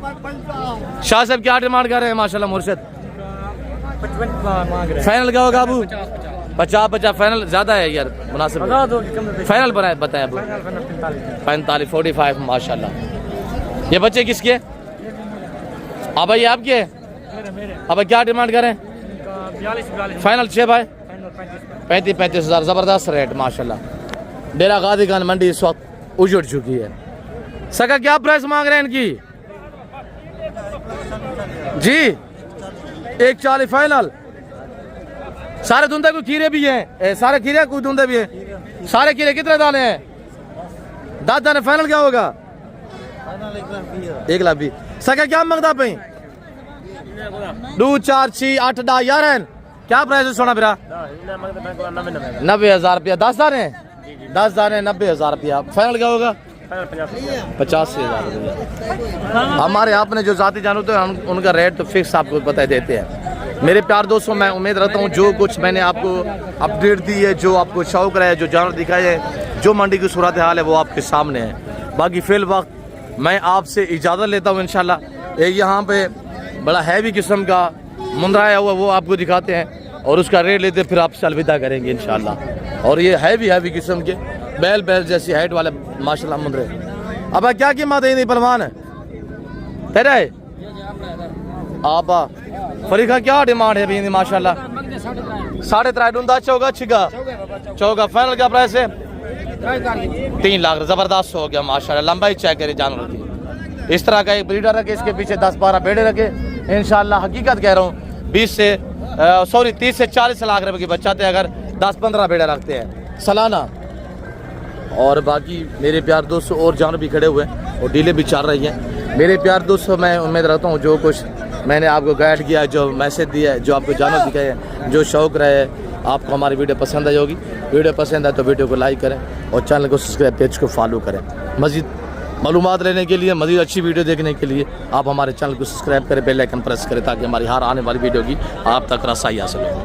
शाह साहब क्या डिमांड कर रहे हैं माशाल्लाह मुर्शिद फाइनल क्या होगा अबू 50 फाइनल ज़्यादा है यार मुनासिब फाइनल बनाए बताएं अबू 45 45 माशाल्लाह। ये बच्चे किसके अब भाई आपके अब क्या डिमांड करें फाइनल 6 भाई 35,000 ज़बरदस्त रेट माशाल्लाह। डेरा गादी खान मंडी इस वक्त उजड़ चुकी है। सका क्या प्राइस मांग रहे हैं इनकी जी 140 फाइनल। सारे धुंधे को खीरे भी हैं सारे खीरे कोई धुंधे भी हैं। सारे खीरे कितने दाने हैं 10 दाने फाइनल क्या होगा 1,20,000। सका क्या मांगता पे 2 4 6 8 10 11 क्या प्राइस है सोना फिरा 90,000 रुपया 10 दाने 90,000 रुपया। फाइनल क्या होगा 85,000 रुपया। हमारे आपने जो जाती जानते हैं हम उनका रेट तो फिक्स आपको बता देते हैं। मेरे प्यार दोस्तों मैं उम्मीद रखता हूँ जो कुछ मैंने आपको अपडेट दी है, जो आपको शौक रहा है, जो जानवर दिखाए हैं, जो मंडी की सूरत हाल है वो आपके सामने है। बाकी फिल वक्त मैं आपसे इजाज़त लेता हूँ इंशाल्लाह। एक यहाँ पे बड़ा हैवी किस्म का मुंदराया हुआ वो आपको दिखाते हैं और उसका रेट लेते फिर आपसे अलविदा करेंगे इंशाल्लाह। और ये हैवी किस्म के बैल जैसी हाइट वाले माशाल्लाह मुंदरे। अब क्या कीमत है पलवान है तेरे आबा फरीका क्या डिमांड है भी माशाल्लाह 3.5 चौका छिगा चौका फाइनल क्या प्राइस है 3 लाख जबरदस्त हो गया माशाल्लाह। लंबाई चेक करे जानवर की। इस तरह का एक ब्रीडर रखे, इसके पीछे 10-12 बेड़े रखे इंशाल्लाह हकीकत कह रहा हूँ 30 से 40 लाख रुपए की बच्चाते अगर 10-15 भेड़े रखते हैं सालाना। और बाकी मेरे प्यार दोस्तों और जानवर भी खड़े हुए हैं और डीलें भी चल रही हैं। मेरे प्यार दोस्तों मैं उम्मीद रखता हूँ जो कुछ मैंने आपको गाइड किया है, जो मैसेज दिया है, जो आपको जानवर दिखाए हैं, जो शौक़ रहे, आपको हमारी वीडियो पसंद आई होगी। वीडियो पसंद आए तो वीडियो को लाइक करें और चैनल को सब्सक्राइब, पेज को फॉलो करें। मज़ीद मालूमात लेने के लिए, मज़ीद अच्छी वीडियो देखने के लिए आप हमारे चैनल को सब्सक्राइब करें, बेल आइकन प्रेस करें ताकि हमारी हर आने वाली वीडियो की आप तक रसाई हासिल हो।